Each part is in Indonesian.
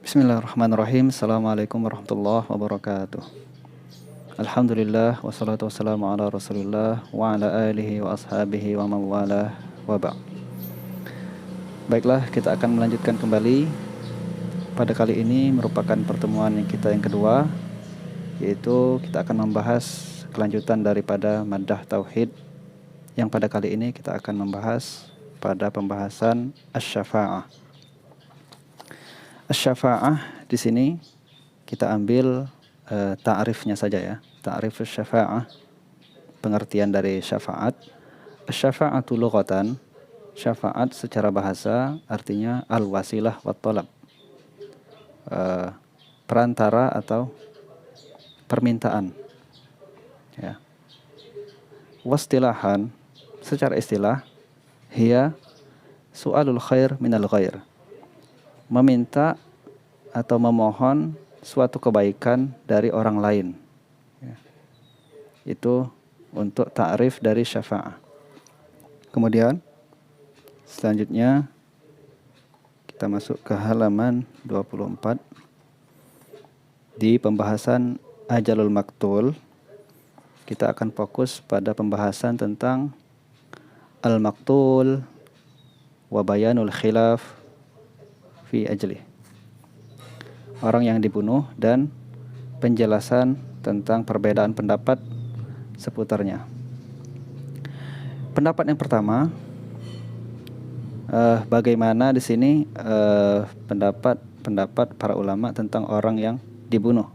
Bismillahirrahmanirrahim. Assalamualaikum warahmatullahi wabarakatuh. Alhamdulillah wassalatu wassalamu ala Rasulillah wa ala alihi wa ashabihi wa mawalah wa ba'. Baiklah, kita akan melanjutkan kembali. Pada kali ini merupakan pertemuan kita yang kedua, yaitu kita akan membahas kelanjutan daripada maddah tauhid, yang pada kali ini kita akan membahas pada pembahasan asy-syafa'ah. Asy-syafa'ah di sini kita ambil ta'rifnya saja ya. Ta'rif asy-syafa'ah, pengertian dari syafaat. Asy-syafa'atu lughatan, syafaat secara bahasa artinya al-wasilah wat talab, perantara atau permintaan ya. Wastilahan, secara istilah, hiya su'alul khair minal ghair, meminta atau memohon suatu kebaikan dari orang lain ya. Itu untuk ta'rif dari syafa'ah. Kemudian selanjutnya kita masuk ke halaman 24 di pembahasan ajalul maktul. Kita akan fokus pada pembahasan tentang al-maktul wa bayanul khilaf fi ajlih, orang yang dibunuh dan penjelasan tentang perbedaan pendapat seputarnya. Pendapat yang pertama, bagaimana di sini pendapat para ulama tentang orang yang dibunuh,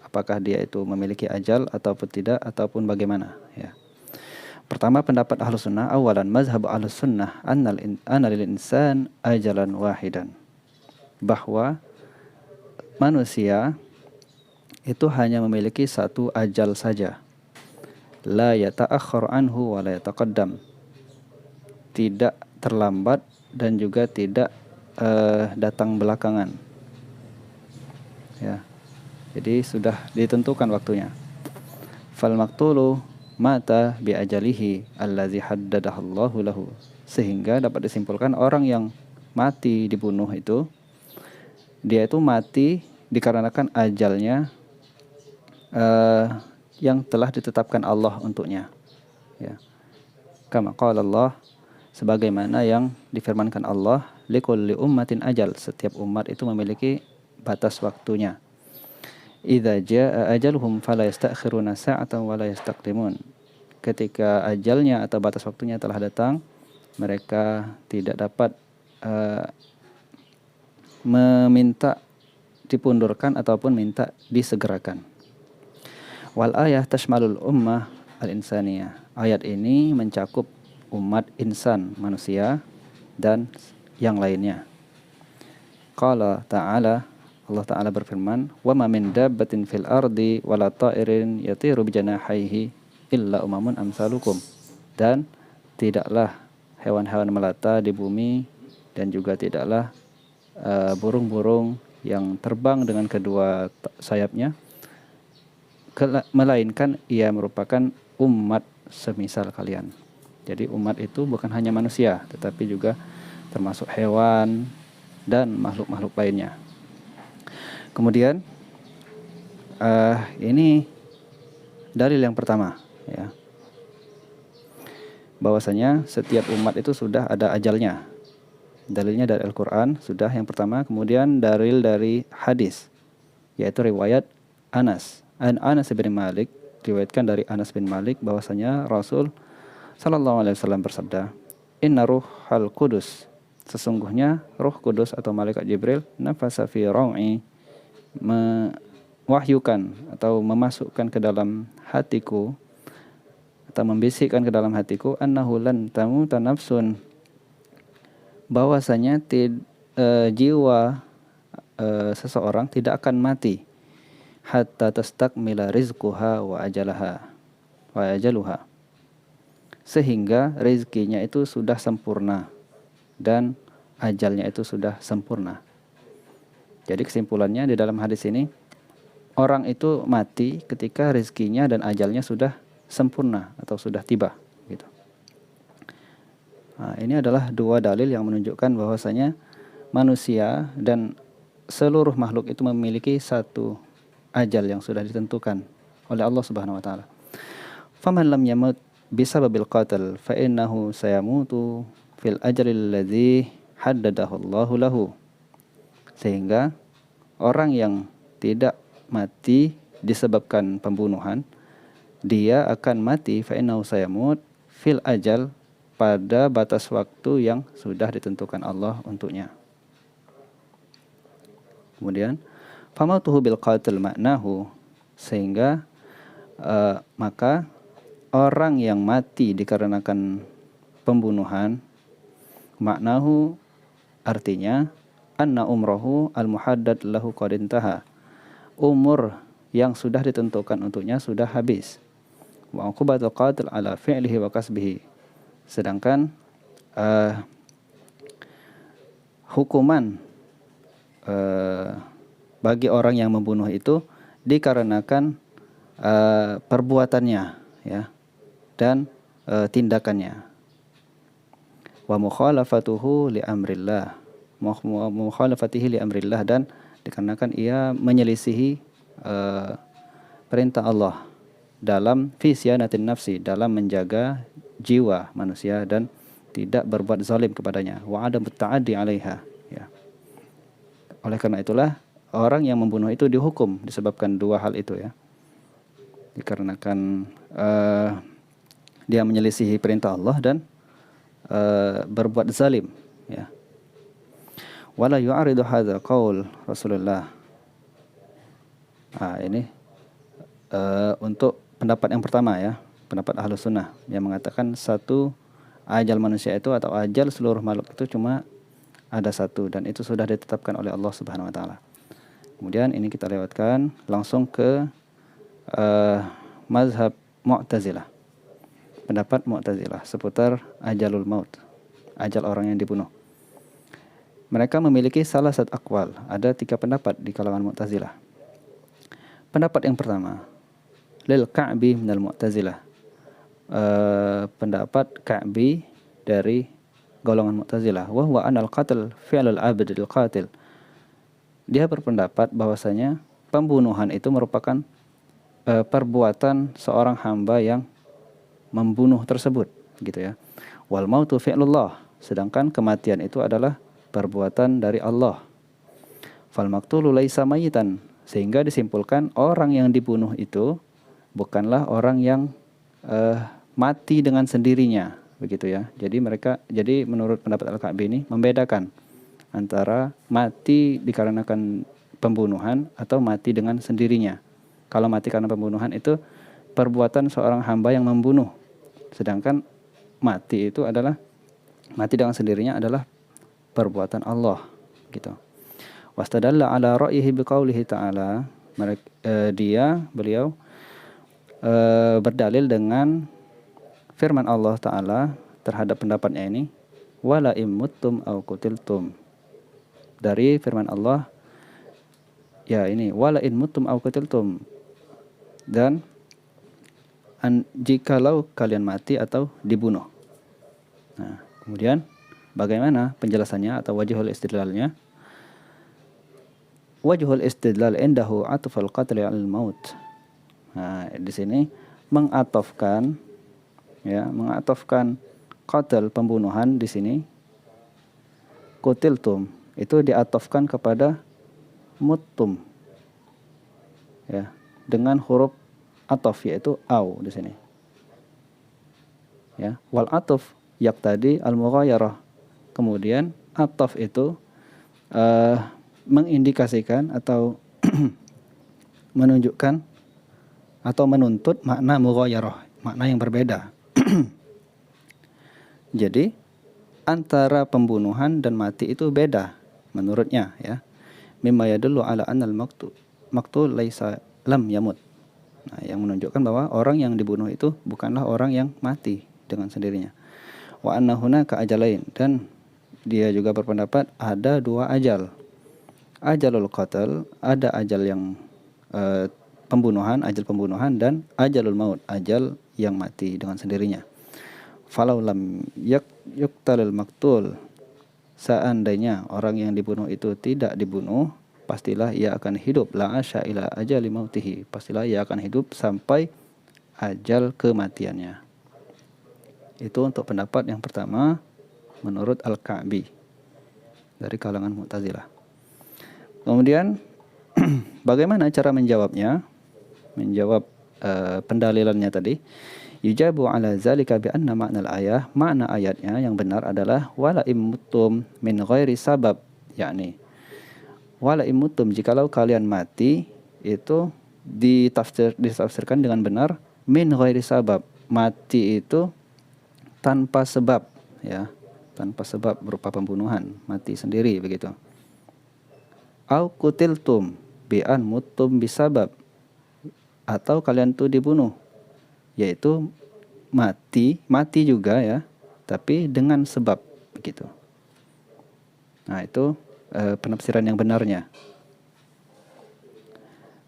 apakah dia itu memiliki ajal ataupun tidak, ataupun bagaimana ya. Pertama, pendapat Ahlus Sunnah, awalan mazhab Ahlus Sunnah anna lil insan ajalan wahidan, bahwa manusia itu hanya memiliki satu ajal saja, la yata'akhkhar anhu wa la yataqaddam, tidak terlambat dan juga tidak datang belakangan ya. Jadi sudah ditentukan waktunya. Fal maqtulu mata bi ajalihi allazi haddadahallahu lahu, sehingga dapat disimpulkan orang yang mati dibunuh itu, dia itu mati dikarenakan ajalnya yang telah ditetapkan Allah untuknya ya. Kama qala Allah, sebagaimana yang difirmankan Allah, likulli ummatin ajal, setiap umat itu memiliki batas waktunya. Idza jaa ajaluhum fala yastakhiruna sa'atan wa la yastaqdimun, ketika ajalnya atau batas waktunya telah datang, mereka tidak dapat meminta dipundurkan ataupun minta disegerakan. Wal ayah tashmalul ummah al-insaniyah, ayat ini mencakup umat insan, manusia, dan yang lainnya. Qala ta'ala, Allah Ta'ala berfirman, wa ma min dabbatin fil ardi wala ta'irin yatiru bijanahihi illa umamun amsalukum, dan tidaklah hewan-hewan melata di bumi dan juga tidaklah burung-burung yang terbang dengan kedua sayapnya, melainkan ia merupakan umat semisal kalian. Jadi umat itu bukan hanya manusia, tetapi juga termasuk hewan dan makhluk-makhluk lainnya. Kemudian ini dalil yang pertama ya, bahwasanya setiap umat itu sudah ada ajalnya. Dalilnya dari Al-Quran sudah yang pertama. Kemudian dalil dari hadis, yaitu riwayat Anas bin Malik, riwayatkan dari Anas bin Malik bahwasanya Rasul sallallahu alaihi wasallam bersabda, inna ruhal qudus, sesungguhnya Roh Kudus atau malaikat Jibril, nafasa fi rau'i, mewahyukan atau memasukkan ke dalam hatiku atau membisikkan ke dalam hatiku, annahu lan tamuta nafsun, bahwasanya jiwa seseorang tidak akan mati, hatta tastakmila rizquha wa ajaluha, sehingga rezekinya itu sudah sempurna dan ajalnya itu sudah sempurna. Jadi kesimpulannya di dalam hadis ini, orang itu mati ketika rezekinya dan ajalnya sudah sempurna atau sudah tiba gitu. Nah, ini adalah dua dalil yang menunjukkan bahwasanya manusia dan seluruh makhluk itu memiliki satu ajal yang sudah ditentukan oleh Allah Subhanahu wa taala. Faman lam yamut bisababil qatl fa innahu sayamutu fil ajalil ladzi haddadahu Allahu lahu. Sehingga orang yang tidak mati disebabkan pembunuhan, dia akan mati fa innahu sayamut fil ajal, pada batas waktu yang sudah ditentukan Allah untuknya. Kemudian famautuhu bil qatl maknahu, sehingga maka orang yang mati dikarenakan pembunuhan, maknahu artinya anna umrohu al-muhaddad lahu qad intaha, umur yang sudah ditentukan untuknya sudah habis. Wa uqubatul qatil ala fi'lihi wa kasbihi, sedangkan hukuman bagi orang yang membunuh itu dikarenakan perbuatannya, ya, dan tindakannya. Wa mukhalafatuhu li amrillah, mukhalafatihi li amrillah, dan dikarenakan ia menyelisihi perintah Allah dalam fi siyanatin nafsi, dalam menjaga jiwa manusia dan tidak berbuat zalim kepadanya, wa adam ta'addi 'alaiha, ya. Oleh karena itulah orang yang membunuh itu dihukum disebabkan dua hal itu, ya. Dikarenakan dia menyelisihi perintah Allah dan berbuat zalim, ya. Wala yu'aridu hadza qaul Rasulullah. Ini untuk pendapat yang pertama, ya, pendapat Ahlus Sunnah yang mengatakan satu ajal manusia itu atau ajal seluruh makhluk itu cuma ada satu, dan itu sudah ditetapkan oleh Allah Subhanahu wa taala. Kemudian ini kita lewatkan langsung ke mazhab Mu'tazilah. Pendapat Mu'tazilah seputar ajalul maut, ajal orang yang dibunuh. Mereka memiliki salah satu akwal, ada 3 pendapat di kalangan Mu'tazilah. Pendapat yang pertama, lil Ka'bi minal Mu'tazilah, pendapat Ka'bi dari golongan Mu'tazilah, wa huwa anal qatl fi'lul abdil qatil. Dia berpendapat bahwasanya pembunuhan itu merupakan perbuatan seorang hamba yang membunuh tersebut, gitu, ya. Wal mautu fi'lullah, sedangkan kematian itu adalah perbuatan dari Allah. Fal maqtulu laisa mayitan, sehingga disimpulkan orang yang dibunuh itu bukanlah orang yang mati dengan sendirinya, begitu, ya. Jadi menurut pendapat Al-Ka'bi ini membedakan antara mati dikarenakan pembunuhan atau mati dengan sendirinya. Kalau mati karena pembunuhan itu perbuatan seorang hamba yang membunuh, sedangkan mati itu adalah mati dengan sendirinya adalah perbuatan Allah, gitu. Wastadalla ala ra'yihi biqaulihi ta'ala, beliau berdalil dengan firman Allah Ta'ala terhadap pendapatnya ini, wala immuttum aw qutiltum. Dari firman Allah, ya, ini wala in muttum aw qutiltum, dan jikalau kalian mati atau dibunuh. Nah, kemudian bagaimana penjelasannya atau wajhul istidlalnya? Wajhul istidlal indahu atfal qatl al maut. Nah, di sini mengatofkan qatl pembunuhan di sini, qutiltum itu diatofkan kepada muttum, ya, dengan huruf atof yaitu au di sini, ya. Wal atof yaqtadi al mughayarah, kemudian atof itu mengindikasikan atau menunjukkan atau menuntut makna mughayarah, makna yang berbeda. Jadi antara pembunuhan dan mati itu beda menurutnya, ya. Mimma yadullu ala annal maqtul laisa lam yamut. Nah, yang menunjukkan bahwa orang yang dibunuh itu bukanlah orang yang mati dengan sendirinya. Wa anna hunaka ajalain, dan dia juga berpendapat ada 2 ajal. Ajalul qatl, ada ajal yang pembunuhan, ajal pembunuhan, dan ajalul maut, ajal yang mati dengan sendirinya. Falau lam yuqtalil maqtul, seandainya orang yang dibunuh itu tidak dibunuh, pastilah ia akan hidup. La asya ila ajali mautihi, pastilah ia akan hidup sampai ajal kematiannya. Itu untuk pendapat yang pertama menurut Al-Ka'bi dari kalangan Mu'tazilah. Kemudian bagaimana cara menjawabnya? Menjawab pendalilannya tadi. Yujabu ala zalika bi anna ma'nal ayah, makna ayatnya yang benar adalah wala immutum min ghairi sabab, yakni wala immutum, jikalau kalian mati, itu ditafsirkan dengan benar min ghairi sabab, mati itu tanpa sebab, ya, tanpa sebab berupa pembunuhan, mati sendiri begitu. Au kutiltum bi an mutum bisabab, atau kalian tuh dibunuh, yaitu mati juga ya, tapi dengan sebab begitu. Nah, itu penafsiran yang benarnya.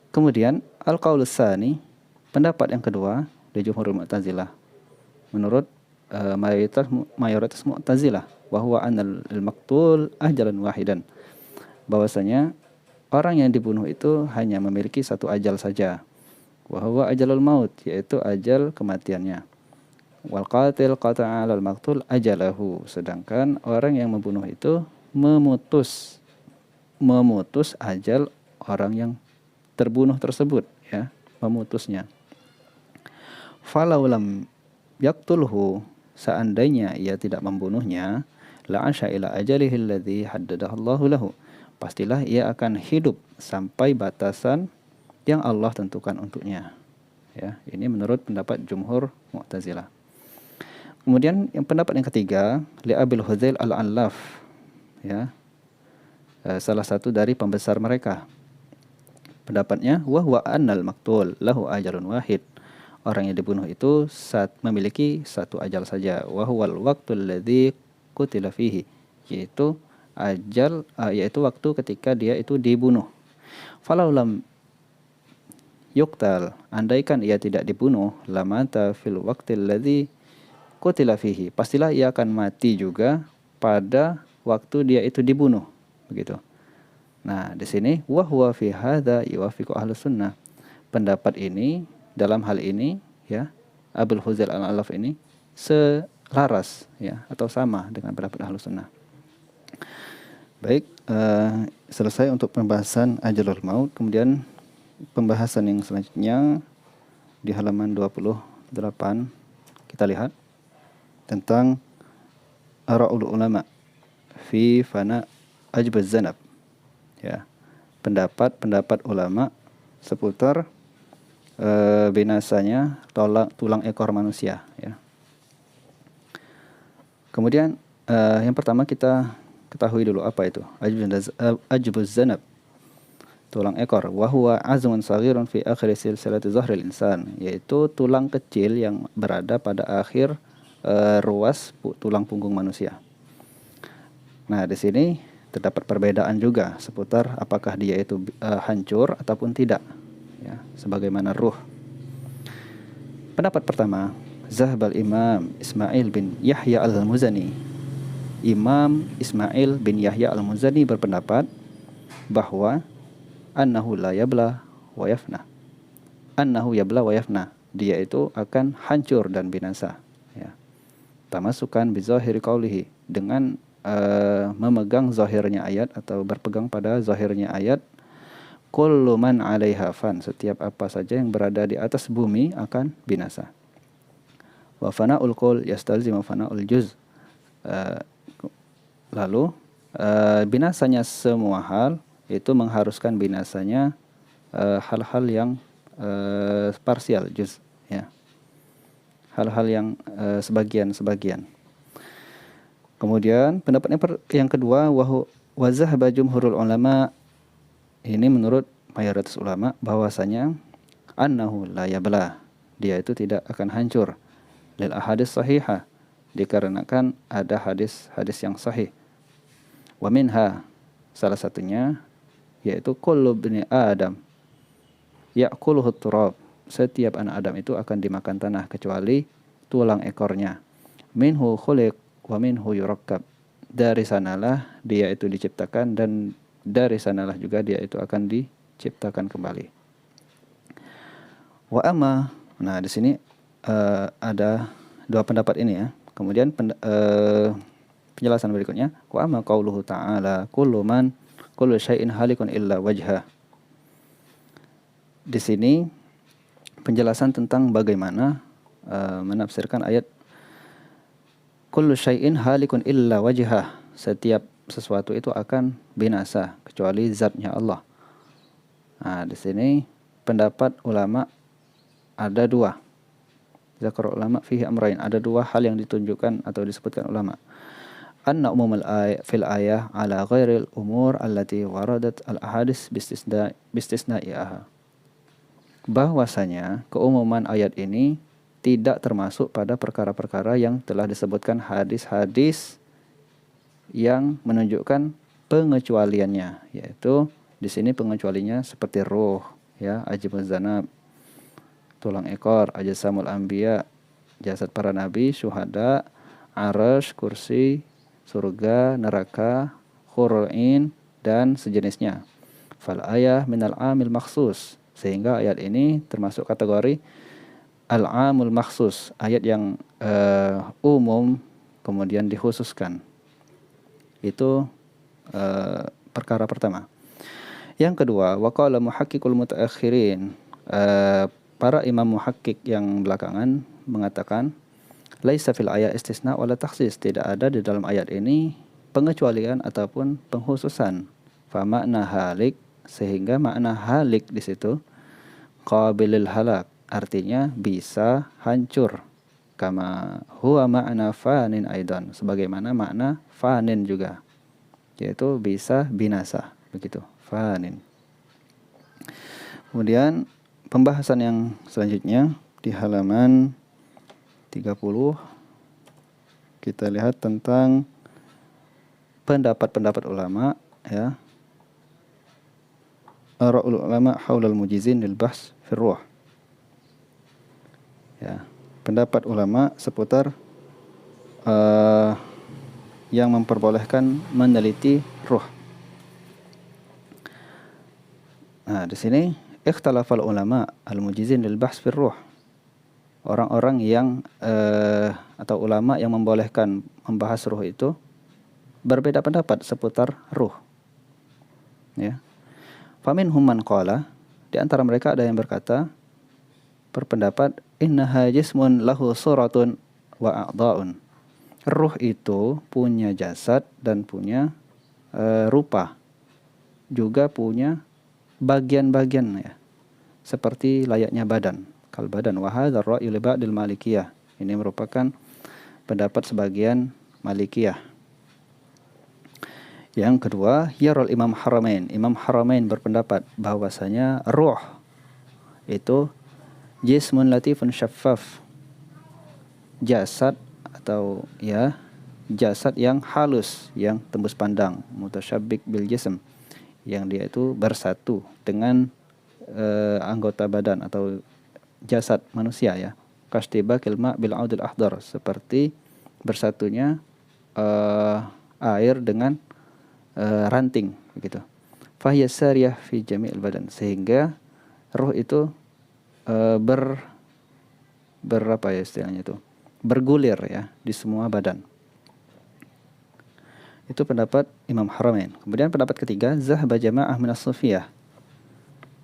Kemudian al-qaulus tsani, pendapat yang kedua di jumhurul Mu'tazilah, menurut mayoritas Mu'tazilah, bahwa anal maqtul ajalan wahidan, bahwasanya orang yang dibunuh itu hanya memiliki satu ajal saja, wa huwa ajalul maut, yaitu ajal kematiannya. Wal qatil qata'a 'alal maqtul ajalahu, sedangkan orang yang membunuh itu memutus ajal orang yang terbunuh tersebut, ya, memutusnya. Falau lam yaqtulhu, seandainya ia tidak membunuhnya, la asya ila ajalihi alladhi haddadahallahu lahu, pastilah ia akan hidup sampai batasan yang Allah tentukan untuknya. Ya, ini menurut pendapat jumhur Mu'tazilah. Kemudian yang pendapat yang ketiga, li Abil Huzail al-Allaf, ya, salah satu dari pembesar mereka. Pendapatnya, wa huwa annal maqtul lahu ajalun wahid, orang yang dibunuh itu memiliki satu ajal saja, wa huwal waqtul ladzi qutila fihi, yaitu waktu ketika dia itu dibunuh. Falau lam yuqtal, andaikan ia tidak dibunuh, lamata fil waqtil ladzi qutila fihi, pastilah ia akan mati juga pada waktu dia itu dibunuh, begitu. Nah, di sini wa huwa fi hadza yuwafiqu ahlus sunnah. Pendapat ini, dalam hal ini, ya, Abul Huzail al-Allaf ini selaras, ya, atau sama dengan pendapat ahlus sunnah. Baik, selesai untuk pembahasan ajalul maut. Kemudian pembahasan yang selanjutnya di halaman 28 kita lihat tentang ara'ul ulama fi fana ajbaz zanab, ya, pendapat ulama seputar binasanya tulang ekor manusia, ya. Kemudian yang pertama kita ketahui dulu apa itu ajbuz zanab, tulang ekor. Wa huwa azmun saghirun fi akhir silsilati zahril insan, yaitu tulang kecil yang berada pada akhir ruas tulang punggung manusia. Nah, di sini terdapat perbedaan juga seputar apakah dia itu hancur ataupun tidak, ya, sebagaimana ruh. Pendapat pertama, Zahbal Imam Ismail bin Yahya al-Muzani. Imam Ismail bin Yahya al-Muzani berpendapat bahwa annahu la yabla wa yafna. Annahu yabla wa yafna, dia itu akan hancur dan binasa, ya. Tamasukan bi zahiri qaulihi, dengan memegang zahirnya ayat atau berpegang pada zahirnya ayat, kullu man 'alaiha fan, setiap apa saja yang berada di atas bumi akan binasa. Wa fana'ul qul yastalzimu fana'ul juz, lalu binasanya semua hal itu mengharuskan binasanya hal-hal yang parsial, juz, ya, hal-hal yang sebagian. Kemudian pendapat yang kedua, wa zahaba jumhurul ulama, ini menurut mayoritas ulama, bahwasanya annahu la yabla, dia itu tidak akan hancur, lil ahadits sahihah, dikarenakan ada hadis yang sahih. Wa minha, salah satunya yaitu kullu bani adam ya'kuluhu turab, setiap anak Adam itu akan dimakan tanah kecuali tulang ekornya. Minhu khuliq wa minhu yurakkab, dari sanalah dia itu diciptakan dan dari sanalah juga dia itu akan diciptakan kembali. Wa amma, nah di sini ada dua pendapat ini ya. Kemudian penjelasan berikutnya, wa amma qauluhu ta'ala kullu syai'in halikun illa wajhah. Di sini penjelasan tentang bagaimana menafsirkan ayat kullu syai'in halikun illa wajhah. Setiap sesuatu itu akan binasa kecuali zatnya Allah. Nah, di sini pendapat ulama ada dua. Zakar ulama fihi amrain, ada dua hal yang ditunjukkan atau disebutkan ulama. Anna umumul fil ayah ala ghairil umur allati waradat al ahadis bistisna'iha. Bahwasanya keumuman ayat ini tidak termasuk pada perkara-perkara yang telah disebutkan hadis-hadis yang menunjukkan pengecualiannya, yaitu di sini pengecualinya seperti ruh, ya, ajibuz zanab, tulang ekor, ajasamul anbiya, jasad para nabi, syuhada, arasy, kursi, surga, neraka, hurul-ain dan sejenisnya. Fal ayah minal amil makhsus, sehingga ayat ini termasuk kategori al-amul makhsus, ayat yang umum kemudian dikhususkan. Itu perkara pertama. Yang kedua, waqala muhaqqiqul mutaakhirin, para imam muhakkik yang belakangan mengatakan laisa fil ayat istisna wala takhsis, tidak ada di dalam ayat ini pengecualian ataupun pengkhususan. Fa makna halik, sehingga makna halik di situ qabilul halak, artinya bisa hancur. Kama huwa makna fanin aidan, sebagaimana makna fanin juga, yaitu bisa binasa, begitu, fanin. Kemudian pembahasan yang selanjutnya di halaman 30 kita lihat tentang pendapat-pendapat ulama, ya. Ara'ul ulama haulal mujizin lil bahs fi ruh. Ya, pendapat ulama seputar yang memperbolehkan meneliti ruh. Nah, di sini ikhtalafal ulama al-mujizin lil bahs fir ruh. Orang-orang yang atau ulama yang membolehkan membahas ruh itu berbeda pendapat seputar ruh. Ya. Faminhum man qala, di antara mereka ada yang berkata, berpendapat innaha jismun lahu suratun wa a'dha'un. Ruh itu punya jasad dan punya rupa, juga punya bagian-bagian, ya, seperti layaknya badan, kal badan. Wa hadzal ra'yu li ba'dil malikiyah, ini merupakan pendapat sebagian malikiyah. Yang kedua, yarul Imam Haramain, Imam Haramain berpendapat bahwasanya ruh itu jismun latifun syaffaf, jasad atau ya jasad yang halus, yang tembus pandang, mutasyabbik bil jism, yang dia itu bersatu dengan anggota badan atau jasad manusia, ya. Kastibakil ma' bil audil ahdar, seperti bersatunya air dengan ranting, begitu. Fahiya sariyah fi jami'il badan, sehingga ruh itu berapa ya istilahnya itu, bergulir, ya, di semua badan. Itu pendapat Imam Haramain. Kemudian pendapat ketiga, zahaba jama'ah minas sufiyah,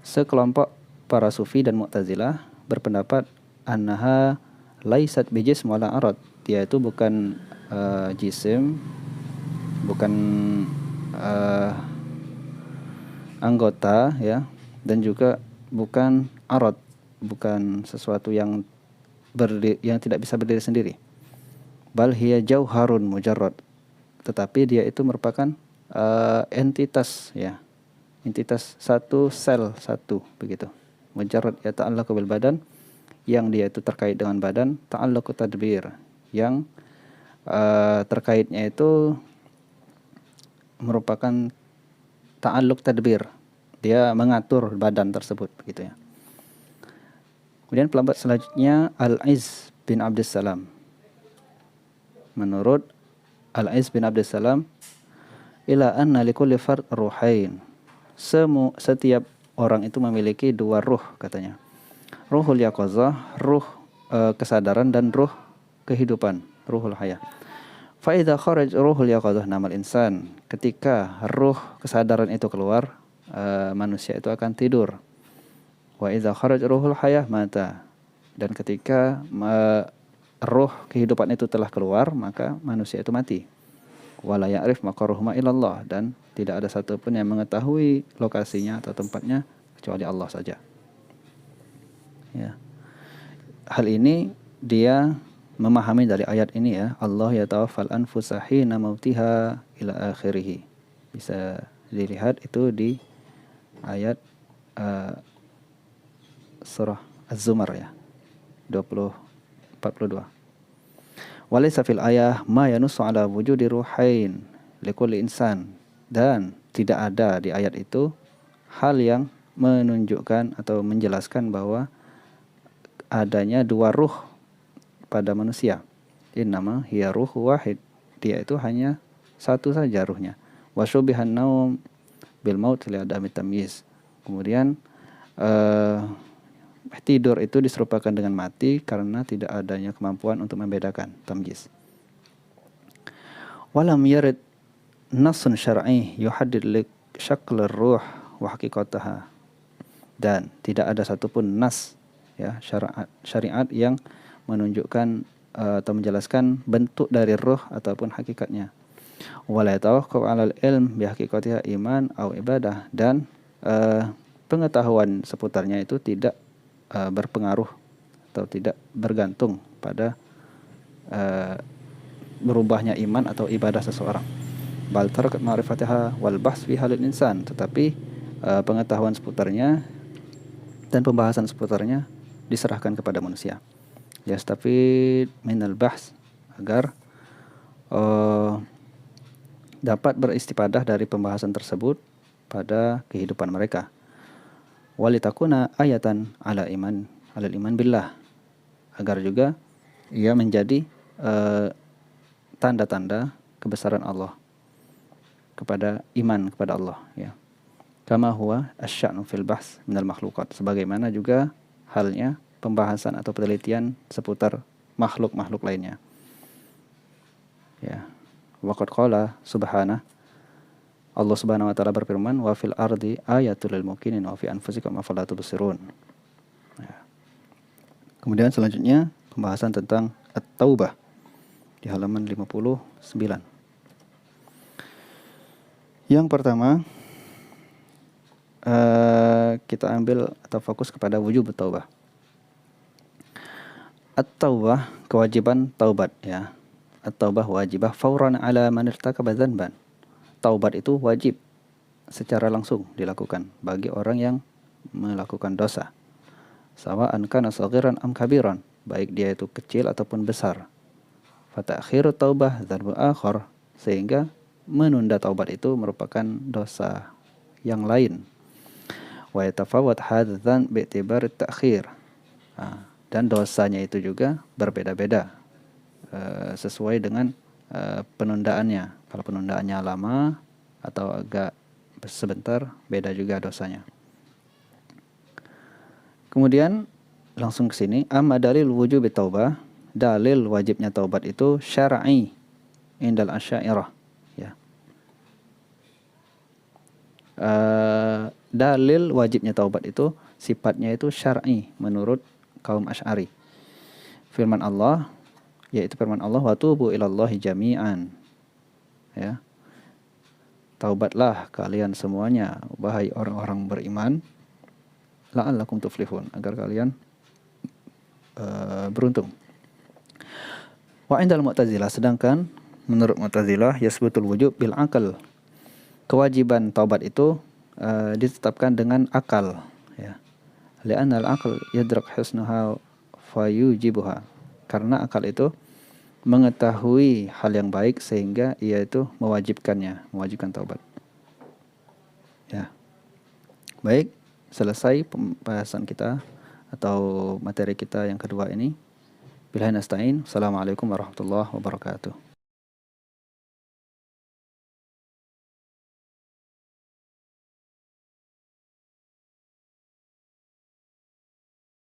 sekelompok para sufi dan mu'tazilah berpendapat annaha laisat bijism wala arad, dia itu bukan jisim, bukan anggota, ya, dan juga bukan arad, bukan sesuatu yang tidak bisa berdiri sendiri. Bal hiya jauharun mujarrad, tetapi dia itu merupakan entitas, ya, entitas satu, sel satu, begitu. Mujarrad ya ta'allaqu bil badan, yang dia itu terkait dengan badan, ta'allaqu tadbir, yang terkaitnya itu merupakan ta'alluq tadbir, dia mengatur badan tersebut, begitu, ya. Kemudian pendapat selanjutnya Al-Izz bin Abdussalam. Menurut Al-Izz bin Abdussalam, ila anna likulli fard ruhain. Setiap orang itu memiliki dua ruh katanya. Ruhul yaqazah, ruh kesadaran, dan ruh kehidupan, ruhul hayah. Fa idza kharaj ruhul yaqazah namal insan. Ketika ruh kesadaran itu keluar, manusia itu akan tidur. Wa idza kharaj ruhul hayah mata. Dan ketika ruh kehidupan itu telah keluar, maka manusia itu mati. Wala ya'rif maqarruhuma illallah, dan tidak ada satupun yang mengetahui lokasinya atau tempatnya kecuali Allah saja. Ya. Hal ini dia memahami dari ayat ini ya, Allah yatawaffal anfusa hina mautiha ila akhirih. Bisa dilihat itu di ayat surah Az-Zumar ya, 42. Walaysa fil ayah ma yanussu ala wujudi ruhain likulli insan. Dan tidak ada di ayat itu hal yang menunjukkan atau menjelaskan bahwa adanya dua ruh pada manusia. Innama hiya ruh wahid. Dia itu hanya satu saja ruhnya. Wa syubihan naum bil maut li adami tamyiz. Kemudian tidur itu diserupakan dengan mati karena tidak adanya kemampuan untuk membedakan, tamyiz. Walam yarid nassun syar'i yuhaddid li syakl ar-ruh wa haqiqataha. Dan tidak ada satupun nas ya, syariat yang menunjukkan atau menjelaskan bentuk dari ruh ataupun hakikatnya. Wala yatawaqqaf 'alal ilm bi haqiqatiha iman au ibadah. Dan pengetahuan seputarnya itu tidak berpengaruh atau tidak bergantung pada berubahnya iman atau ibadah seseorang. Bal tarakat ma'rifatiha wal bahs fi halil insan. Tetapi pengetahuan seputarnya dan pembahasan seputarnya diserahkan kepada manusia. Yastafid minal bahs, agar dapat beristifadah dari pembahasan tersebut pada kehidupan mereka. Walitakuna ayatan alal iman billah, agar juga ia menjadi tanda-tanda kebesaran Allah, kepada iman kepada Allah ya. Kama huwa asy-sya'nu fil bahs minal makhluqat, sebagaimana juga halnya pembahasan atau penelitian seputar makhluk-makhluk lainnya ya. Waqad qala subhanahu, Allah Subhanahu wa taala berfirman, wa fil ardi ayatul lil muqinin wa fi anfusikum afala tubsirun. Ya. Kemudian selanjutnya pembahasan tentang at-taubah di halaman 59. Yang pertama kita ambil atau fokus kepada wujub taubah. At-taubah, kewajiban taubat ya. At-taubah wajibah fauran ala man irtakaba dzanban. Taubat itu wajib secara langsung dilakukan bagi orang yang melakukan dosa. Sawa'an kana saghiran am kabiran, baik dia itu kecil ataupun besar. Fa ta'khirut taubah dzanbun akhar, sehingga menunda taubat itu merupakan dosa yang lain. Wa yatafawat hadzal dzanb bi'tibar at-ta'khir. Dan dosanya itu juga berbeda-beda sesuai dengan penundaannya. Kalau penundaannya lama atau agak sebentar, beda juga dosanya. Kemudian langsung ke sini, amma dalil wujub taubah, dalil wajibnya taubat itu syar'i indal asy'ariyah ya. Dalil wajibnya taubat itu sifatnya itu syar'i menurut kaum Asy'ari. Firman Allah, yaitu firman Allah, wa tubu ilallahi jami'an ya. Taubatlah kalian semuanya, wahai orang-orang beriman, la'allakum tuflihun, agar kalian beruntung. Wa indal Mu'tazilah, sedangkan menurut Mu'tazilah yasbutul wujub bil aql. Kewajiban taubat itu ditetapkan dengan akal ya. Li'anna al-aql yadrak husnaha fayujibuha. Karena akal itu mengetahui hal yang baik sehingga ia itu mewajibkan taubat. Ya. Baik, selesai pembahasan kita atau materi kita yang kedua ini. Billahi nasta'in. Assalamualaikum warahmatullahi wabarakatuh.